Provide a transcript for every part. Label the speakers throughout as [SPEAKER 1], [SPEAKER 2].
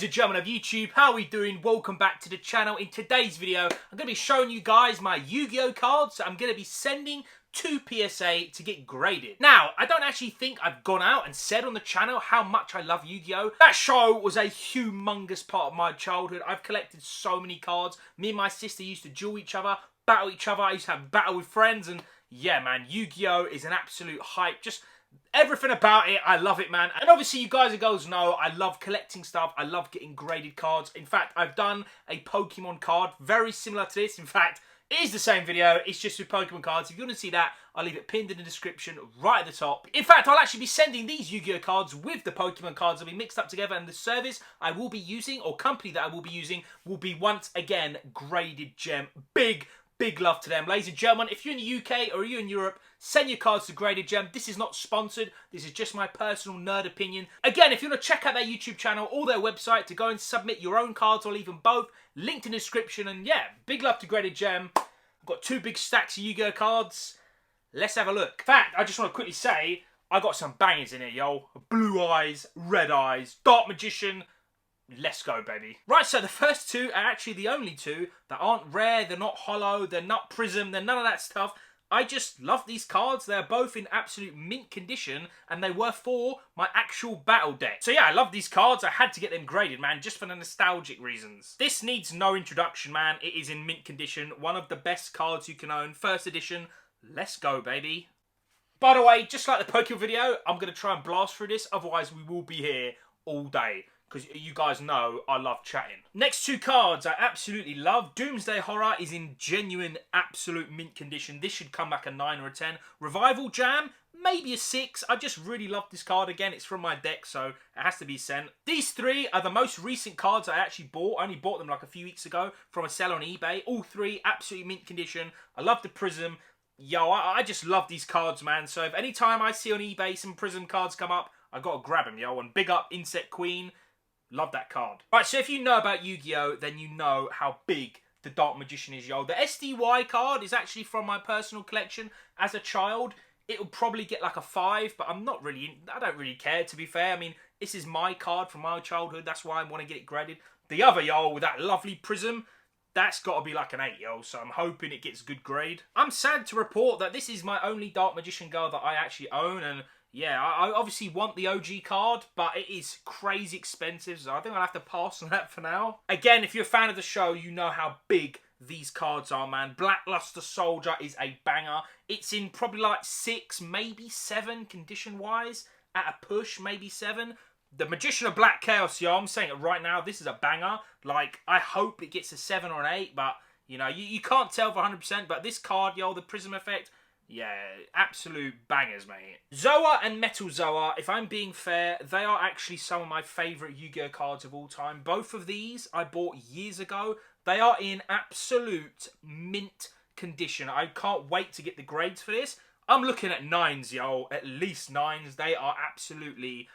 [SPEAKER 1] Ladies and gentlemen of YouTube, how are we doing? Welcome back to the channel. In today's video, I'm going to be showing you guys my Yu-Gi-Oh cards I'm going to be sending to PSA to get graded. Now, I don't actually think I've gone out and said on the channel how much I love Yu-Gi-Oh! That show was a humongous part of my childhood. I've collected so many cards. Me and my sister used to duel each other, battle each other. I used to have battle with friends, and yeah, man, Yu-Gi-Oh! Is an absolute hype. Just everything about it, I love it, man. And obviously, you guys and girls know I love collecting stuff. I love getting graded cards. In fact, I've done a Pokemon card very similar to this. In fact, it is the same video. It's just with Pokemon cards. If you want to see that, I'll leave it pinned in the description right at the top. In fact, I'll actually be sending these Yu-Gi-Oh cards with the Pokemon cards. They'll be mixed up together, and the service I will be using, or company that I will be using, will be once again Graded Gem. Big love to them. Ladies and gentlemen, if you're in the UK or you're in Europe, send your cards to Graded Gem. This is not sponsored. This is just my personal nerd opinion. Again, if you want to check out their YouTube channel or their website to go and submit your own cards or even both, linked in the description. And yeah, big love to Graded Gem. I've got 2 big stacks of Yu-Gi-Oh cards. Let's have a look. In fact, I just want to quickly say, I got some bangers in here, yo. Blue Eyes, Red Eyes, Dark Magician. Let's go, baby. Right, so the first 2 are actually the only 2 that aren't rare, they're not hollow, they're not prism, they're none of that stuff. I just love these cards. They're both in absolute mint condition, and they were for my actual battle deck. So yeah, I love these cards. I had to get them graded, man, just for the nostalgic reasons. This needs no introduction, man. It is in mint condition. One of the best cards you can own. First edition. Let's go, baby. By the way, just like the Pokemon video, I'm going to try and blast through this. Otherwise, we will be here all day, because you guys know I love chatting. Next 2 cards I absolutely love. Doomsday Horror is in genuine, absolute mint condition. This should come back a 9 or a 10. Revival Jam, maybe a 6. I just really love this card. Again, it's from my deck, so it has to be sent. These 3 are the most recent cards I actually bought. I only bought them like a few weeks ago from a seller on eBay. All 3 absolutely mint condition. I love the Prism. Yo, I just love these cards, man. So if any time I see on eBay some Prism cards come up, I gotta grab them, yo. And big up Insect Queen. Love that card. Right, so if you know about Yu-Gi-Oh, then you know how big the Dark Magician is, yo. The SDY card is actually from my personal collection as a child. It'll probably get like a 5, but I don't really care, to be fair. I mean, this is my card from my childhood. That's why I want to get it graded. The other, yo, with that lovely Prism, that's got to be like an 8, yo. So I'm hoping it gets good grade. I'm sad to report that this is my only Dark Magician girl that I actually own, and yeah, I obviously want the OG card, but it is crazy expensive, so I think I'll have to pass on that for now. Again, if you're a fan of the show, you know how big these cards are, man. Blackluster Soldier is a banger. It's in probably like 6, maybe 7 condition-wise. At a push, maybe 7. The Magician of Black Chaos, yo, I'm saying it right now, this is a banger. Like, I hope it gets a 7 or an 8, but, you know, you can't tell for 100%, but this card, yo, the Prism Effect, yeah, absolute bangers, mate. Zoa and Metal Zoa, if I'm being fair, they are actually some of my favourite Yu-Gi-Oh cards of all time. Both of these I bought years ago. They are in absolute mint condition. I can't wait to get the grades for this. I'm looking at 9s, yo. At least 9s. They are absolutely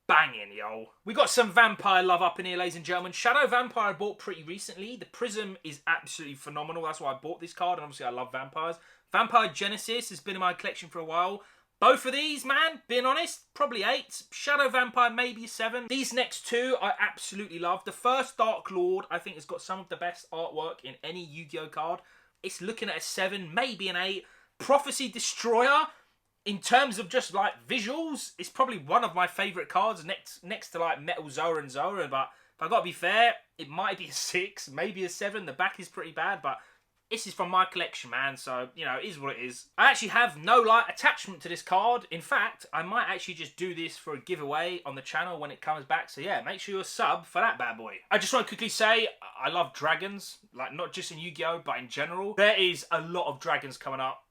[SPEAKER 1] banging, yo. We got some Vampire love up in here, ladies and gentlemen. Shadow Vampire I bought pretty recently. The Prism is absolutely phenomenal. That's why I bought this card, and obviously I love vampires. Vampire Genesis has been in my collection for a while. Both of these, man, being honest, probably 8. Shadow Vampire, maybe a 7. These next 2, I absolutely love. The first Dark Lord, I think, has got some of the best artwork in any Yu-Gi-Oh card. It's looking at a 7, maybe an 8. Prophecy Destroyer, in terms of just, like, visuals, it's probably one of my favourite cards next to, like, Metal Zoa and Zoa. But if I got to be fair, it might be a 6, maybe a 7. The back is pretty bad, but this is from my collection, man, so, you know, it is what it is. I actually have no, like, attachment to this card. In fact, I might actually just do this for a giveaway on the channel when it comes back. So, yeah, make sure you're a sub for that bad boy. I just want to quickly say, I love dragons. Like, not just in Yu-Gi-Oh, but in general. There is a lot of dragons coming up.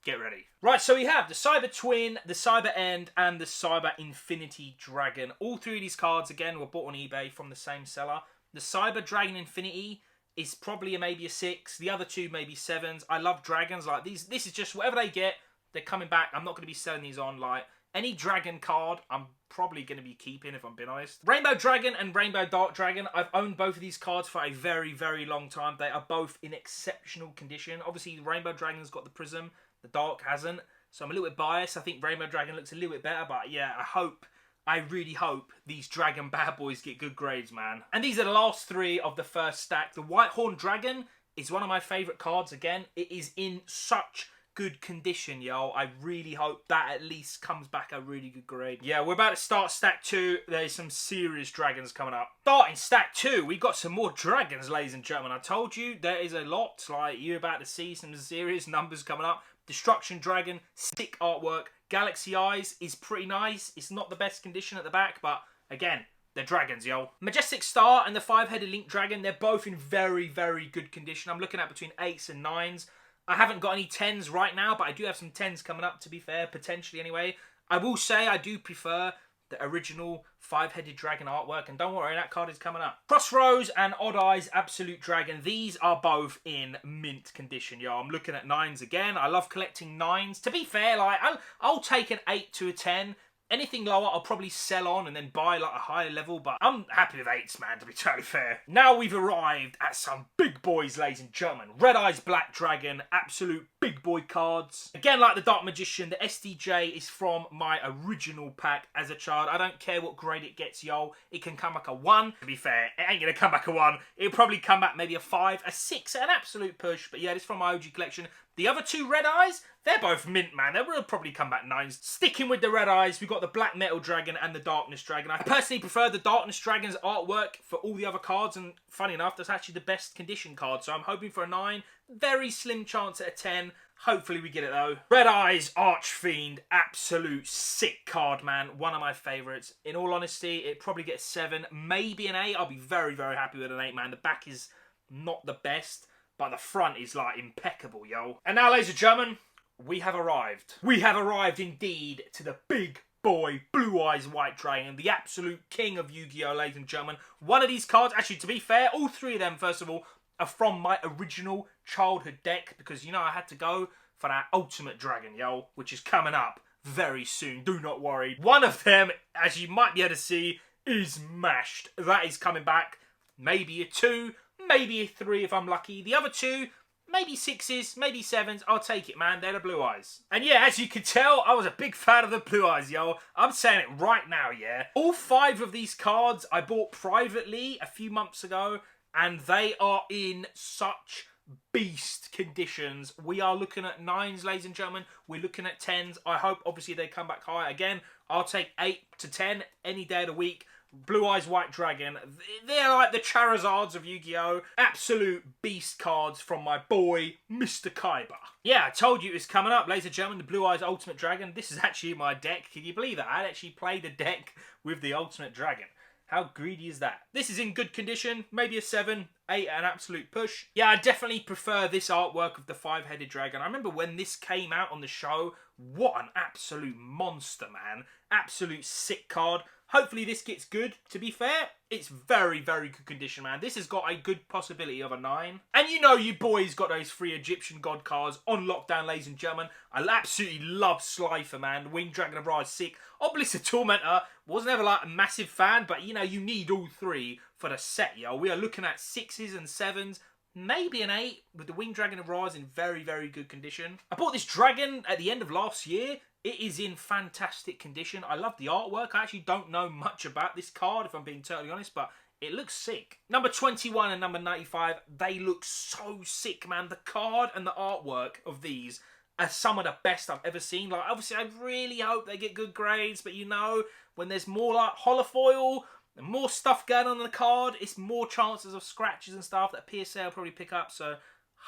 [SPEAKER 1] Get ready. Right, so we have the Cyber Twin, the Cyber End, and the Cyber Infinity Dragon. All 3 of these cards, again, were bought on eBay from the same seller. The Cyber Dragon Infinity is probably maybe a 6. The other 2 maybe 7s. I love dragons. Like, these. This is just whatever they get, they're coming back. I'm not going to be selling these on. Like, any dragon card, I'm probably going to be keeping, if I'm being honest. Rainbow Dragon and Rainbow Dark Dragon. I've owned both of these cards for a very, very long time. They are both in exceptional condition. Obviously, Rainbow Dragon's got the Prism. The Dark hasn't. So I'm a little bit biased. I think Rainbow Dragon looks a little bit better. But yeah, I hope I really hope these Dragon bad boys get good grades, man. And these are the last three of the first stack. The Whitehorn Dragon is one of my favourite cards again. It is in such good condition, yo. I really hope that at least comes back a really good grade. Yeah, we're about to start stack 2. There's some serious dragons coming up. Starting stack 2, we got some more dragons, ladies and gentlemen. I told you there is a lot. Like, you're about to see some serious numbers coming up. Destruction Dragon, sick artwork. Galaxy Eyes is pretty nice. It's not the best condition at the back, but again, they're dragons, yo. Majestic Star and the 5-headed Link Dragon, they're both in very, very good condition. I'm looking at between 8s and 9s. I haven't got any 10s right now, but I do have some 10s coming up, to be fair, potentially anyway. I will say I do prefer the original 5-headed dragon artwork, and don't worry, that card is coming up. Crossroads and Odd Eyes Absolute Dragon, these are both in mint condition, yo. I'm looking at 9s again. I love collecting 9s. To be fair, like, I'll take an 8 to a 10. Anything lower, I'll probably sell on and then buy like a higher level, but I'm happy with 8s, man, to be totally fair. Now we've arrived at some big boys, ladies and gentlemen. Red Eyes Black Dragon, absolute big boy cards. Again, like the Dark Magician, the SDJ is from my original pack as a child. I don't care what grade it gets, yo. It can come back a 1. To be fair, it ain't gonna come back a 1. It'll probably come back maybe a 5, a 6, an absolute push. But yeah, this is from my OG collection. The other two Red Eyes, they're both mint, man. They will probably come back 9s. Sticking with the Red Eyes, we've got the Black Metal Dragon and the Darkness Dragon. I personally prefer the Darkness Dragon's artwork for all the other cards, and funny enough, that's actually the best condition card. So I'm hoping for a 9. Very slim chance at a 10. Hopefully we get it though. Red Eyes Archfiend, absolute sick card, man. One of my favourites. In all honesty, it probably gets 7, maybe an 8. I'll be very, very happy with an 8, man. The back is not the best, but the front is, like, impeccable, yo. And now, ladies and gentlemen, we have arrived. We have arrived, indeed, to the big boy Blue Eyes White Dragon, the absolute king of Yu-Gi-Oh, ladies and gentlemen. One of these cards, actually, to be fair, all 3 of them, first of all, are from my original childhood deck, because, you know, I had to go for that Ultimate Dragon, yo, which is coming up very soon. Do not worry. One of them, as you might be able to see, is mashed. That is coming back. Maybe a 2, maybe a 3 if I'm lucky. The other 2, maybe 6s, maybe 7s. I'll take it, man. They're the Blue Eyes. And yeah, as you can tell, I was a big fan of the Blue Eyes, yo. I'm saying it right now, yeah. All 5 of these cards I bought privately a few months ago, and they are in such beast conditions. We are looking at 9s, ladies and gentlemen. We're looking at 10s. I hope, obviously, they come back high. Again, I'll take 8 to 10 any day of the week. Blue Eyes White Dragon, they're like the Charizards of Yu-Gi-Oh! Absolute beast cards from my boy, Mr. Kaiba. Yeah, I told you it was coming up, ladies and gentlemen, the Blue Eyes Ultimate Dragon. This is actually my deck. Can you believe that? I actually played a deck with the Ultimate Dragon. How greedy is that? This is in good condition, maybe a 7, 8, an absolute push. Yeah, I definitely prefer this artwork of the 5-headed dragon. I remember when this came out on the show, what an absolute monster, man. Absolute sick card. Hopefully this gets good. To be fair, it's very, very good condition, man. This has got a good possibility of a 9. And you know you boys got those 3 Egyptian God cards on lockdown, ladies and gentlemen. I absolutely love Slifer, man. Winged Dragon of Ra is sick. Obelisk Tormentor, wasn't ever like a massive fan, but you know, you need all 3 for the set, yo. We are looking at 6s and 7s. Maybe an 8 with the Winged Dragon of Ra in very, very good condition. I bought this dragon at the end of last year. It is in fantastic condition. I love the artwork. I actually don't know much about this card, if I'm being totally honest, but it looks sick. Number 21 and number 95, they look so sick, man. The card and the artwork of these are some of the best I've ever seen. Like, obviously, I really hope they get good grades, but you know, when there's more like holofoil and more stuff going on in the card, it's more chances of scratches and stuff that PSA will probably pick up, so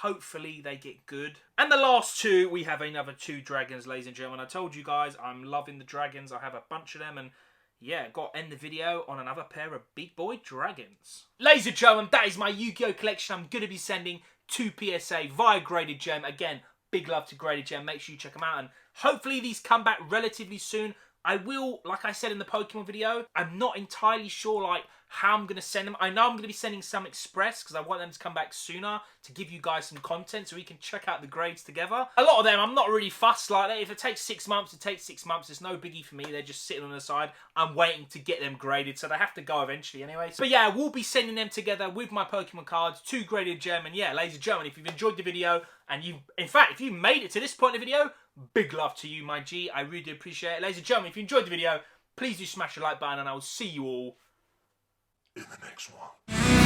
[SPEAKER 1] hopefully they get good. And the last 2, we have another 2 dragons, ladies and gentlemen. I told you guys I'm loving the dragons. I have a bunch of them, and yeah, got to end the video on another pair of big boy dragons. Ladies and gentlemen, that is my Yu-Gi-Oh collection. I'm going to be sending to PSA via Graded Gem. Again, big love to Graded Gem. Make sure you check them out, and hopefully these come back relatively soon. I will, like I said in the Pokemon video, I'm not entirely sure like how I'm going to send them. I know I'm going to be sending some express because I want them to come back sooner to give you guys some content so we can check out the grades together. A lot of them, I'm not really fussed like that. If it takes 6 months, it takes 6 months. It's no biggie for me. They're just sitting on the side. I'm waiting to get them graded, so they have to go eventually anyway. But yeah, we'll be sending them together with my Pokemon cards to Graded Gem. And yeah, ladies and gentlemen, if you've enjoyed the video and in fact, if you made it to this point in the video, big love to you, my G. I really do appreciate it. Ladies and gentlemen, if you enjoyed the video, Please do smash the like button, and I will see you all
[SPEAKER 2] in the next one.